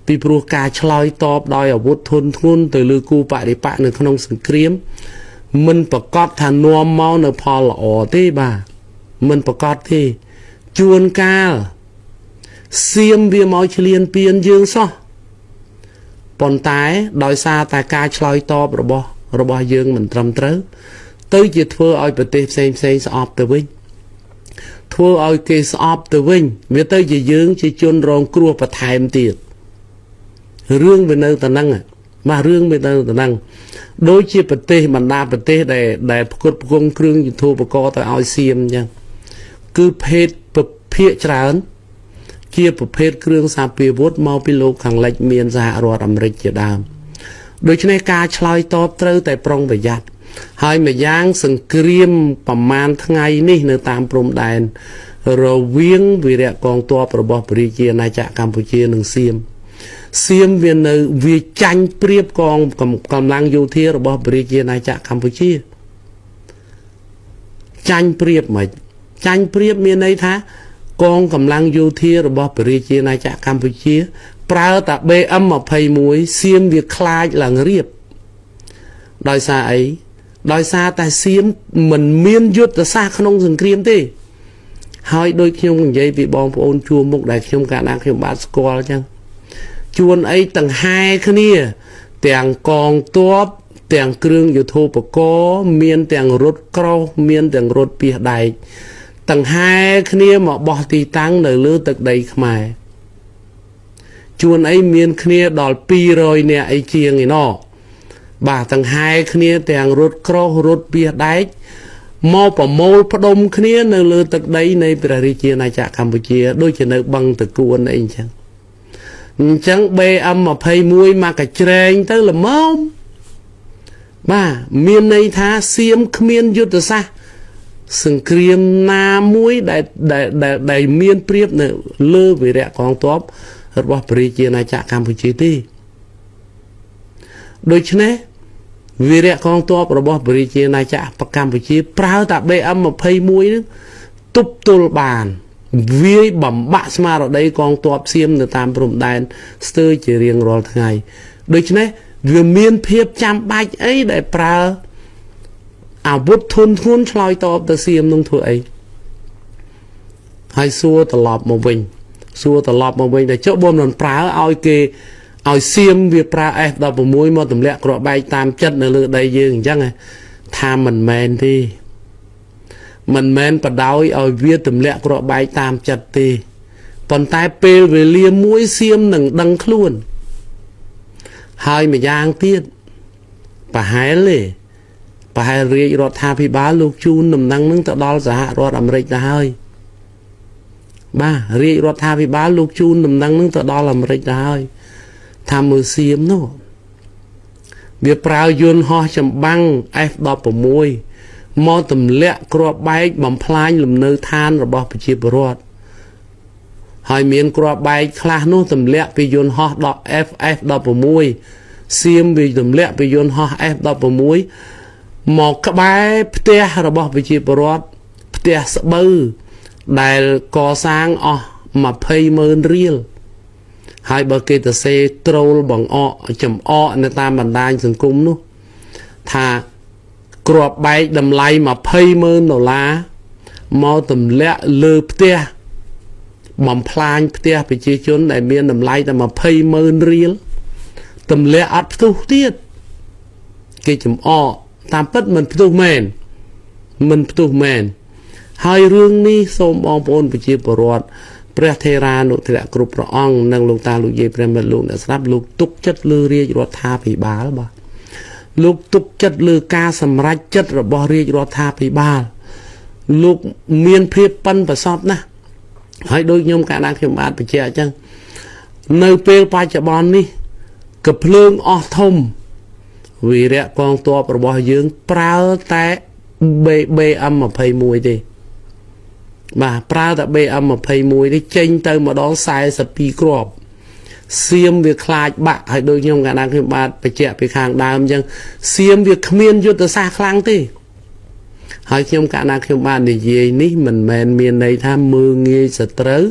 ពីព្រោះការឆ្លើយតបដោយអាវុធធនធ្ងន់ទៅលើគូបរិបកនៅក្នុងសង្គ្រាមមិនប្រកាសថានាំមកនៅផលល្អទេបាទមិនប្រកាសទេជួនកាលសៀមវាមកឆ្លៀនពៀនយើងសោះប៉ុន្តែដោយសារតែការឆ្លើយតបរបស់យើងមិនត្រឹមត្រូវទៅជាធ្វើឲ្យប្រទេសផ្សេងស្អប់ទៅវិញធ្វើឲ្យគេស្អប់ទៅវិញវាទៅជាយើងជាជនរងគ្រោះបន្ថែមទៀតរឿងវានៅតែហ្នឹងបាទរឿងវានៅតែហ្នឹងដូចជាប្រទេសបណ្ដាប្រទេសដែលផ្គត់ផ្គង់គ្រឿងយុទ្ធោបករណ៍ទៅឲ្យសៀមអញ្ចឹងគឺភេទភាគច្រើនជាប្រភេទគ្រឿងសាពាវុធមកពីលោកខាងលិចមានសហរដ្ឋអាមេរិកជាដើមដូច្នេះការឆ្លើយតបត្រូវតែប្រុងប្រយ័ត្នហើយម្យ៉ាងសង្គ្រាមប្រមាណថ្ងៃនេះនៅតាមព្រំដែនរវាងវីរៈកងទ័ពរបស់ប្រជាជាតិណាចក្រកម្ពុជានិងសៀមវានៅវាចាញ់ព្រៀបកងកម្លាំងយោធារបស់ប្រជាជាតិណាចក្រកម្ពុជាចាញ់ព្រៀបមិនចាញ់ព្រៀបមានន័យថាកងកម្លាំងយោធារបស់ប្រជាជាតិណាចក្រកម្ពុជាប្រើតា BM21 សៀមវាខ្លាចឡើងរៀបដោយសារអីដោយសារតែសៀមមិនមានយុទ្ធសាស្ត្រក្នុងសង្គ្រាមទេហើយដូចខ្ញុំនិយាយពីបងប្អូនជួមុខដែលខ្ញុំកាលណាខ្ញុំបាទស្គាល់អញ្ចឹងជួនអីទាំងហែគ្នាទាំងកងទ័ពទាំងគ្រឿងយុទ្ធោបករណ៍មានទាំងរថក្រោសមានទាំងរថពាសដែកទាំងហែគ្នាមកបោះទីតាំងនៅលើទឹកដីខ្មែរជួនអីមានគ្នាដល់200នាក់អីជាងឯណោះបាទទាំងហែគ្នាទាំងរថក្រោសរថពាសដែកមកប្រមូលផ្ដុំគ្នានៅលើទឹកដីនៃព្រះរាជាណាចក្រកម្ពុជាដូចជានៅបឹងតកួនអីអញ្ចឹង BM21 មកកច្រែងទៅល្មមបាទមានន័យថាសៀមគ្មានយុទ្ធសាស្ត្រសង្គ្រាមណាមួយដែលមានព្រៀបនៅលើវីរៈកងទ័ពរបស់ប្រជាជាតិណាចក្រកម្ពុជាទេដូច្នេះវីរៈកងទ័ពរបស់ប្រជាជាតិណាចក្រកម្ពុជាប្រើតា BM21 នឹងទប់ទល់បានវាយបំបាក់ស្មារតីកងទ័ពសៀមនៅតាមព្រំដែនស្ទើរជារៀងរាល់ថ្ងៃដូច្នេះវាមានភាពចាំបាច់អីដែលប្រើអាវុធធនធ្ងន់ឆ្លើយតបទៅសៀមនឹងធ្វើអីហើយសួរត្រឡប់មកវិញតែចុះបងមិនប្រើឲ្យគេឲ្យសៀមវាប្រើ F16 មកទម្លាក់គ្រាប់បែកតាមចិត្តនៅលើដីយើងអញ្ចឹងថាមិនមែនទេមិនមែនបដោយឲ្យវាទម្លាក់គ្រាប់បែកតាមចិត្តទេប៉ុន្តែពេលវេលាមួយសៀមនឹងដឹងខ្លួនហើយម្យ៉ាងទៀតប្រហែលរាជរដ្ឋាភិបាលលោកជូនដំណឹងនឹងទៅដល់សហរដ្ឋអាមេរិកទៅហើយបាទរាជរដ្ឋាភិបាលលោកជូនដំណឹងនឹងទៅដល់អាមេរិកទៅហើយថាមើលសៀមនោះវាប្រើយន្តហោះចម្បាំង F16 មកទម្លាក់គ្រាប់បែកបំផ្លាញលំនៅឋានរបស់ប្រជាពលរដ្ឋហើយមានគ្រាប់បែកខ្លះនោះទម្លាក់ពីយន្តហោះដល់ F16 សៀមវាទម្លាក់ពីយន្តហោះ F16 មកក្បែរផ្ទះរបស់ប្រជាពលរដ្ឋផ្ទះស្បូវដែលកសាងអស់20,000 រៀលហើយបើគេទៅសេត្រូលបង្អកចំអកនៅតាមបណ្ដាញសង្គមនោះថាគ្រាប់បែកតម្លៃ$20,000មកទម្លាក់លើផ្ទះបំផ្លាញផ្ទះប្រជាជនដែលមានតម្លៃតែ20,000 រៀលទម្លាក់អត់ផ្ទុះទៀតគេចំអកតាមពិតមិនផ្ទុះមែនហើយរឿងនេះសូមបងប្អូនប្រជាពលរដ្ឋព្រះថេរានុថេរៈគ្រប់ព្រះអង្គនិងលោកតាលោកយាយព្រះមិត្តលោកអ្នកស្ដាប់លោកទុកចិត្តលើរាជរដ្ឋាភិបាលបាទលោកទុកចិត្តលើការសម្រេចចិត្តរបស់រាជរដ្ឋាភិបាលលោកមានភាពប៉ិនប្រសប់ណាស់ហើយដូចខ្ញុំកាលណាខ្ញុំបាទបញ្ជាក់អញ្ចឹងនៅពេលបច្ចុប្បន្ននេះកភ្លើងអស់ធំវីរៈកងទ័ពរបស់យើងប្រើតែ BM21 ទេបាទប្រើតែ BM21 ទេចេញទៅម្ដង42គ្រាប់សៀមវាខ្លាចបាក់ហើយដូចខ្ញុំកាលណាខ្ញុំបាទបញ្ជាក់ពីខាងដើមអញ្ចឹងសៀមវាគ្មានយុទ្ធសាស្ត្រខ្លាំងទេហើយខ្ញុំកាលណាខ្ញុំបាទនិយាយនេះមិនមែនមានន័យថាមើងងាយសត្រូវ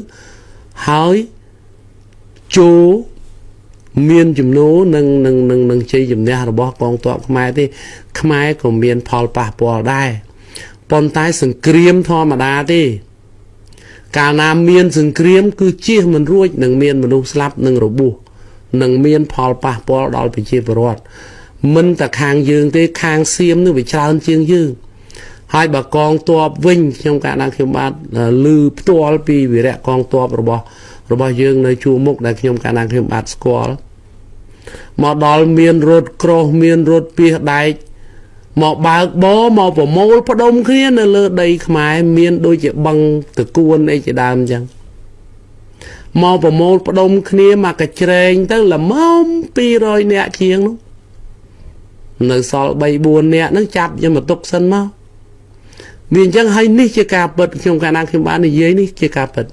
ហើយ miền chùm nô nâng chơi chùm nè rồi bỏ con tọa khmai của miền Paul pa bò đai pon tai sừng kriêm tho mà đa đi cả nam miền sừng kriêm cứ chia mình ruồi nâng miền mình đu slap nâng rồi bu nâng miền Paul pa bò đòi bị chia bọt mình ta khang dương thế khang xiêm nữa bị trao chiêng dương hai bà con tọa vinh trong cả đang khiêm bát lư tọa pi vì rẻ con tọa rồi bao dương nơi chùa mục đại trong cả năng khiêm bát squall mà đòi miền rốt cro miền rốt pia đại mà bà bó mà bỏ môi bắt đông kia nên lơ đây khmai miền đôi chị bằng từ cuốn ấy chị đam chăng mà bỏ môi bắt đông kia mà cái trên tức là mông pi rồi nè chiêng nó nơi sau bay buồn nè nó chặt cho mà tục sân mau miền chẳng hay ní chỉ cả bật trong cả năng khiêm bát này dưới ní chỉ cả bật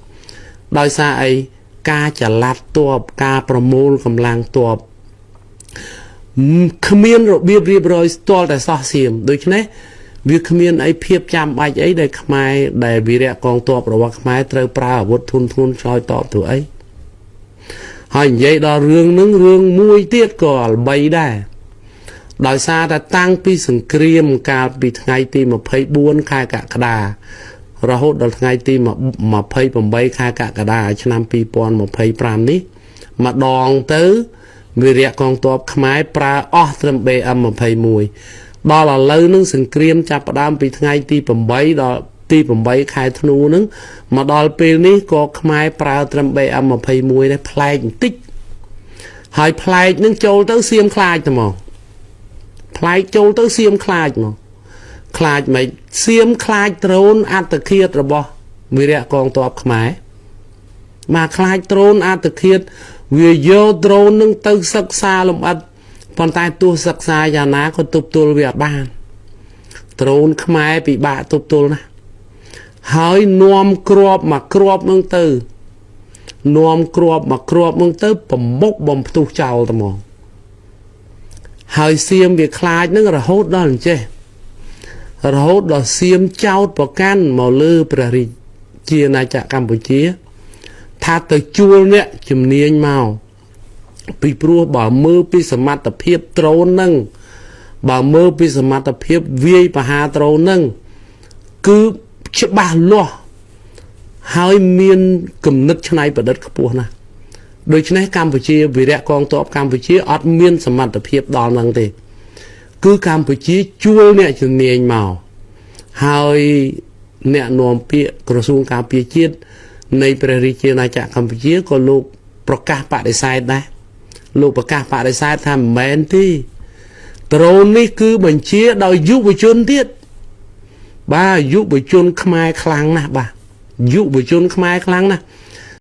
đòi xa ấy ca chả lát tuộp ca promote cầm lang tuộp khmiên rồi biếp rồi tuộp tại sao xiêm đối chứ này việc khmiên ấy phiếp chăm bạch ấy để khmai để vì rẻ con tuộp rồi khmai trời pra vốt thun soi tọp tụi ấy hỏi vậy đó rương mùi tiết của bầy đài đòi xa ta tăng pi sừng kriêm ca bị ngày ti mà phải buôn khai cả đà rồi hốt đợt ngày ti mà phải bầm bay khai cả đà cho năm pi pon mà phải pram ní mà đòn tới vì rẻ con tọp khmai pra trầm bê âm mà phải mùi đó là lâu nâng sừng kriêm chạp đam bị ngày ti bầm bay đó ti bầm bay khai thnu nâng mà đòi pi ní có khmai pra trầm bê âm mà phải mùi đấy play tích hai play nâng châu tới xiêm khai tầm mò play châu tới xiêm khai mà khai mày xiêm khai trốn ăn thực khiết rồi bỏ vì rẻ con tọp khmai mà khai trốn ăn thực khiết vì vô trốn nâng tư sắc xa lầm ất còn tay tu sắc xa nhà ná còn tục tu việc bàn trốn khmai bị bạ tục tu nè hơi nuông crop mà crop nâng tư nuông crop mà crop nâng tư bầm bốc bầm tu chào tầm mong hơi xiêm việc khai nâng là hốt đó làm chê rồi hốt đó xiêm cháu vào căn màu lư bari chia này chả Campuchia tha tới chua nè chùm niên màu bị prua bảo mơ bị sầm mặt tập hiệp trốn nâng bảo mơ bị sầm mặt tập hiệp vi và hà trốn nâng cứ chụp bà lo hai miền cầm nứt chân này vào đất khắp buồn à đôi chân này Campuchia vì rẻ con tọp Campuchia ở miền sầm mặt tập hiệp đòn năng thì cứ Campuchia chua nè chùm niên màu hai nè nôm pia cửa sung Campuchia chiếtในประเทศจีนอาจจะกัมพูชีก็ลูกประกาศปฏิเสธนะลูกประกาศปฏิเสธทำแมนที่ตรงนี้คือบัญชีโดยยุบชนที่บ้ายุบชนขมายคลังนะบ้ายุบชนขมายคลังนะ